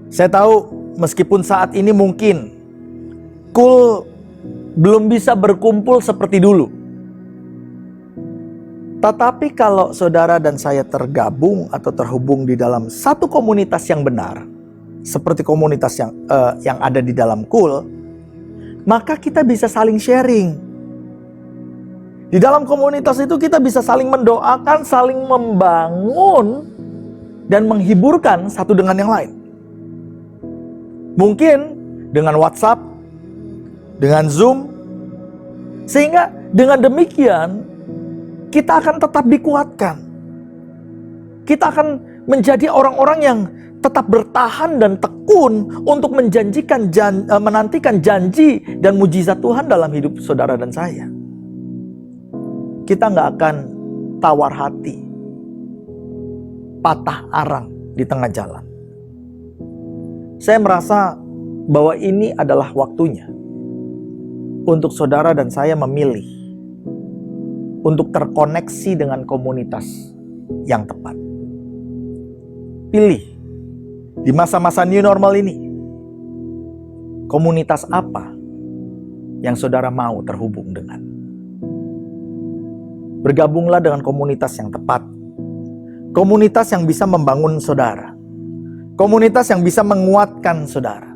Saya tahu meskipun saat ini mungkin KUL belum bisa berkumpul seperti dulu. Tetapi kalau saudara dan saya tergabung atau terhubung di dalam satu komunitas yang benar, seperti komunitas yang ada di dalam KUL, maka kita bisa saling sharing. Di dalam komunitas itu kita bisa saling mendoakan, saling membangun, dan menghiburkan satu dengan yang lain. Mungkin dengan WhatsApp, dengan Zoom, sehingga dengan demikian kita akan tetap dikuatkan. Kita akan menjadi orang-orang yang tetap bertahan dan tekun untuk menantikan janji dan mujizat Tuhan dalam hidup saudara dan saya. Kita nggak akan tawar hati, patah arang di tengah jalan. Saya merasa bahwa ini adalah waktunya untuk saudara dan saya memilih untuk terkoneksi dengan komunitas yang tepat. Pilih di masa-masa new normal ini, komunitas apa yang saudara mau terhubung dengan. Bergabunglah dengan komunitas yang tepat. Komunitas yang bisa membangun saudara. Komunitas yang bisa menguatkan saudara.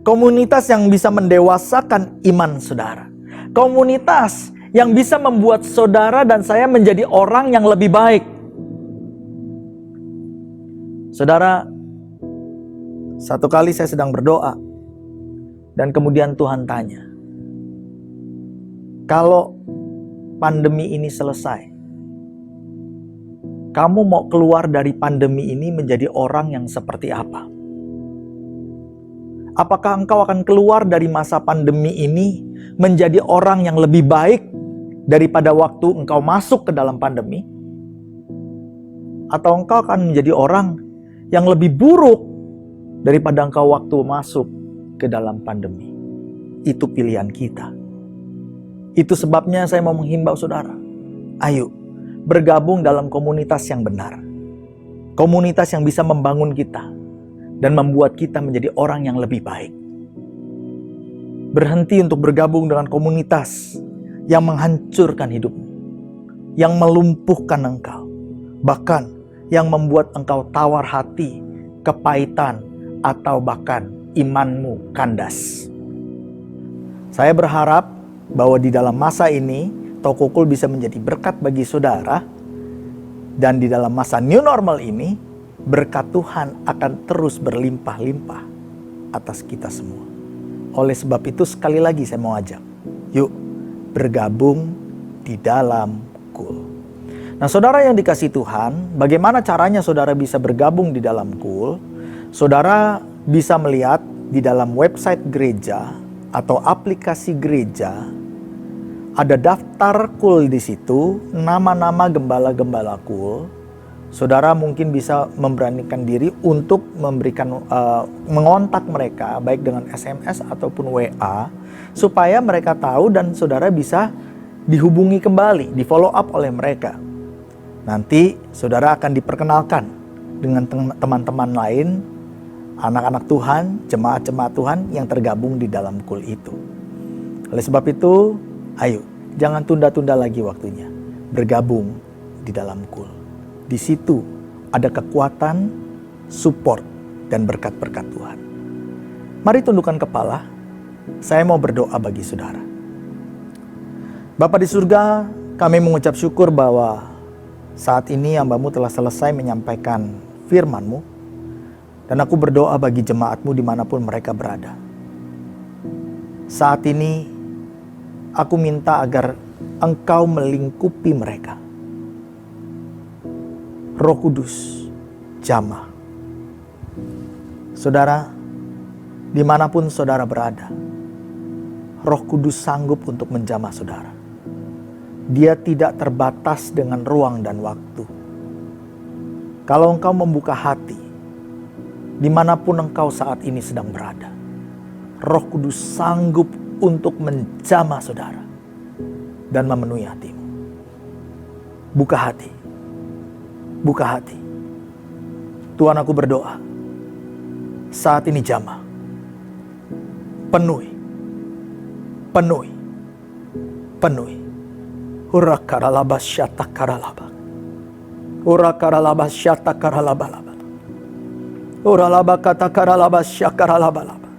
Komunitas yang bisa mendewasakan iman saudara. Komunitas yang bisa membuat saudara dan saya menjadi orang yang lebih baik. Saudara, satu kali saya sedang berdoa, dan kemudian Tuhan tanya, kalau pandemi ini selesai, kamu mau keluar dari pandemi ini menjadi orang yang seperti apa? Apakah engkau akan keluar dari masa pandemi ini menjadi orang yang lebih baik daripada waktu engkau masuk ke dalam pandemi? Atau engkau akan menjadi orang yang lebih buruk daripada engkau waktu masuk ke dalam pandemi? Itu pilihan kita. Itu sebabnya saya mau menghimbau saudara, ayo bergabung dalam komunitas yang benar. Komunitas yang bisa membangun kita dan membuat kita menjadi orang yang lebih baik. Berhenti untuk bergabung dengan komunitas yang menghancurkan hidupmu, yang melumpuhkan engkau, bahkan yang membuat engkau tawar hati, kepahitan, atau bahkan imanmu kandas. Saya berharap bahwa di dalam masa ini Toko KUL bisa menjadi berkat bagi saudara, dan di dalam masa new normal ini berkat Tuhan akan terus berlimpah-limpah atas kita semua. Oleh sebab itu sekali lagi saya mau ajak, yuk bergabung di dalam KUL. Nah saudara yang dikasihi Tuhan, bagaimana caranya saudara bisa bergabung di dalam KUL? Saudara bisa melihat di dalam website gereja atau aplikasi gereja, ada daftar KUL di situ, nama-nama gembala-gembala KUL. Saudara mungkin bisa memberanikan diri untuk mengontak mereka, baik dengan SMS ataupun WA, supaya mereka tahu dan saudara bisa dihubungi kembali, di follow up oleh mereka. Nanti saudara akan diperkenalkan dengan teman-teman lain, anak-anak Tuhan, jemaat-jemaat Tuhan yang tergabung di dalam KUL itu. Oleh sebab itu, ayo, jangan tunda-tunda lagi waktunya. Bergabung di dalam KUL. Di situ ada kekuatan, support, dan berkat-berkat Tuhan. Mari tundukkan kepala. Saya mau berdoa bagi saudara. Bapa di surga, kami mengucap syukur bahwa saat ini hamba-Mu telah selesai menyampaikan firman-Mu. Dan aku berdoa bagi jemaat-Mu dimanapun mereka berada. Saat ini, aku minta agar Engkau melingkupi mereka. Roh Kudus, jamah. Saudara, dimanapun saudara berada, Roh Kudus sanggup untuk menjamah saudara. Dia tidak terbatas dengan ruang dan waktu. Kalau engkau membuka hati, dimanapun engkau saat ini sedang berada, Roh Kudus sanggup untuk menjamah saudara dan memenuhi hatimu. Buka hati. Buka hati. Tuhan, aku berdoa. Saat ini jamah. Penuhi. Penuhi. Penuhi. Urakaralaba syata karalaba. Urakaralaba syata karalabalaba. Uralaba kata karalaba syakaralabalaba.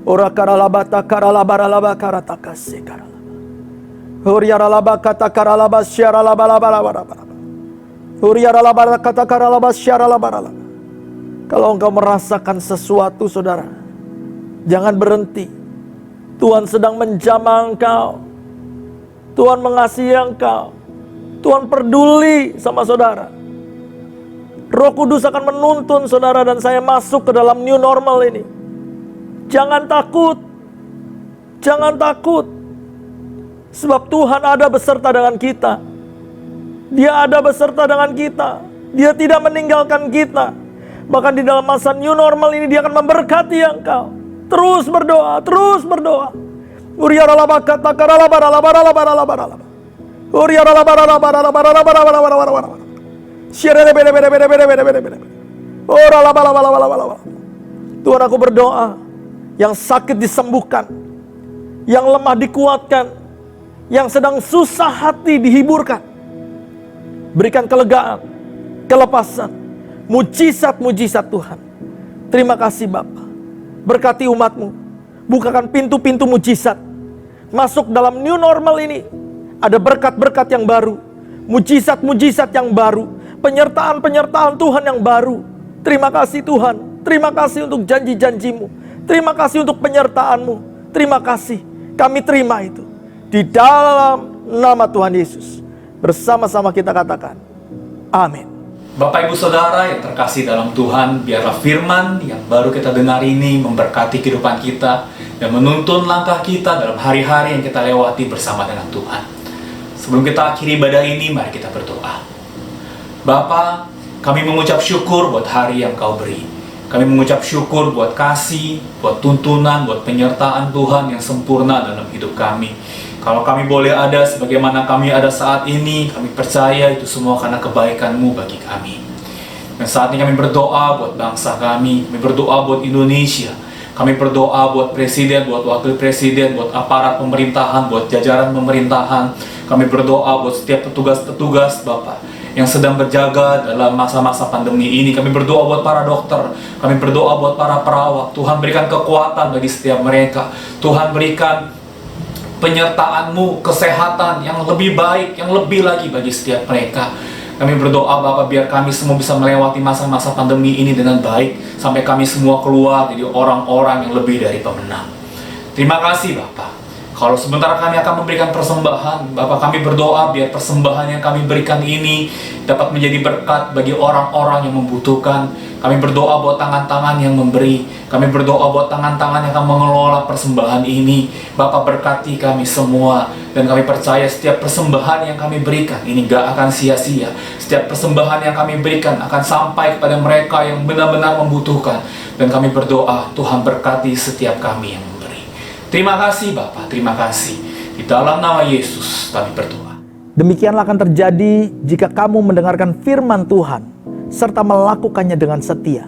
Urakaralaba takaralabaralaba karatakase karalaba. Uriaralaba kata karalaba syaralabalaba. Uriaralaba kata karalaba syaralabalaba. Kalau engkau merasakan sesuatu, saudara, jangan berhenti. Tuhan sedang menjamah engkau. Tuhan mengasihi engkau. Tuhan peduli sama saudara. Roh Kudus akan menuntun saudara dan saya masuk ke dalam new normal ini. Jangan takut. Jangan takut. Sebab Tuhan ada beserta dengan kita. Dia ada beserta dengan kita. Dia tidak meninggalkan kita. Bahkan di dalam masa new normal ini dia akan memberkati engkau. Terus berdoa, terus berdoa. Uriaralaba kata karalabaralabaralabaralabaralaba. Uriaralabaralabaralabaralabaralabaralabaralabaralabar. Tuhan, aku berdoa, yang sakit disembuhkan, yang lemah dikuatkan, yang sedang susah hati dihiburkan. Berikan kelegaan, kelepasan, mujizat-mujizat Tuhan. Terima kasih Bapa. Berkati umat-Mu. Bukakan pintu-pintu mujizat. Masuk dalam new normal ini. Ada berkat-berkat yang baru. Mujizat-mujizat yang baru. Penyertaan-penyertaan Tuhan yang baru. Terima kasih Tuhan. Terima kasih untuk janji-janji-Mu. Terima kasih untuk penyertaan-Mu. Terima kasih. Kami terima itu. Di dalam nama Tuhan Yesus. Bersama-sama kita katakan. Amin. Bapak Ibu Saudara yang terkasih dalam Tuhan, biarlah firman yang baru kita dengar ini memberkati kehidupan kita dan menuntun langkah kita dalam hari-hari yang kita lewati bersama dengan Tuhan. Sebelum kita akhiri ibadah ini, mari kita berdoa. Bapa, kami mengucap syukur buat hari yang Kau beri. Kami mengucap syukur buat kasih, buat tuntunan, buat penyertaan Tuhan yang sempurna dalam hidup kami. Kalau kami boleh ada sebagaimana kami ada saat ini, kami percaya itu semua karena kebaikan-Mu bagi kami. Dan saat ini kami berdoa buat bangsa kami berdoa buat Indonesia. Kami berdoa buat presiden, buat wakil presiden, buat aparat pemerintahan, buat jajaran pemerintahan. Kami berdoa buat setiap petugas-petugas Bapak yang sedang berjaga dalam masa-masa pandemi ini. Kami berdoa buat para dokter, kami berdoa buat para perawat. Tuhan berikan kekuatan bagi setiap mereka. Tuhan berikan penyertaan-Mu, kesehatan yang lebih baik, yang lebih lagi bagi setiap mereka. Kami berdoa Bapak, biar kami semua bisa melewati masa-masa pandemi ini dengan baik, sampai kami semua keluar jadi orang-orang yang lebih dari pemenang. Terima kasih Bapak. Kalau sebentar kami akan memberikan persembahan, Bapak, kami berdoa biar persembahan yang kami berikan ini dapat menjadi berkat bagi orang-orang yang membutuhkan. Kami berdoa buat tangan-tangan yang memberi. Kami berdoa buat tangan-tangan yang akan mengelola persembahan ini. Bapak, berkati kami semua. Dan kami percaya setiap persembahan yang kami berikan ini gak akan sia-sia. Setiap persembahan yang kami berikan akan sampai kepada mereka yang benar-benar membutuhkan. Dan kami berdoa, Tuhan berkati setiap kami yang memberi. Terima kasih Bapak, terima kasih. Di dalam nama Yesus kami berdoa. Demikianlah akan terjadi jika kamu mendengarkan firman Tuhan serta melakukannya dengan setia.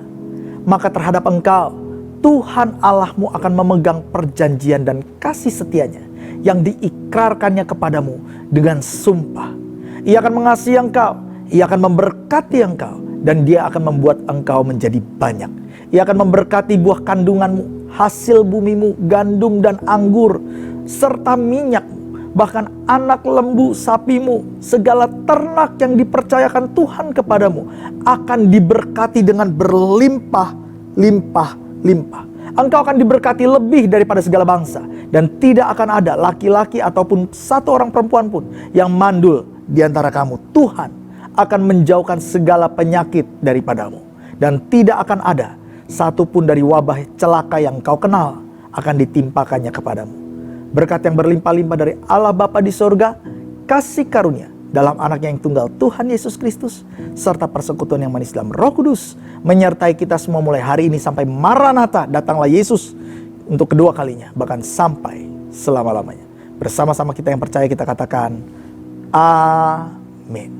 Maka terhadap engkau, Tuhan Allahmu akan memegang perjanjian dan kasih setianya yang diikrarkannya kepadamu dengan sumpah. Ia akan mengasihi engkau, Ia akan memberkati engkau, dan Dia akan membuat engkau menjadi banyak. Ia akan memberkati buah kandunganmu, hasil bumimu, gandum dan anggur, serta minyakmu, bahkan anak lembu sapimu, segala ternak yang dipercayakan Tuhan kepadamu akan diberkati dengan berlimpah-limpah-limpah. Engkau akan diberkati lebih daripada segala bangsa. Dan tidak akan ada laki-laki ataupun satu orang perempuan pun yang mandul di antara kamu. Tuhan akan menjauhkan segala penyakit daripadamu. Dan tidak akan ada satupun dari wabah celaka yang kau kenal akan ditimpakannya kepadamu. Berkat yang berlimpah-limpah dari Allah Bapa di sorga, kasih karunia dalam anaknya yang tunggal Tuhan Yesus Kristus, serta persekutuan yang manis dalam Roh Kudus menyertai kita semua mulai hari ini sampai Maranatha, datanglah Yesus untuk kedua kalinya, bahkan sampai selama-lamanya. Bersama-sama kita yang percaya kita katakan amin.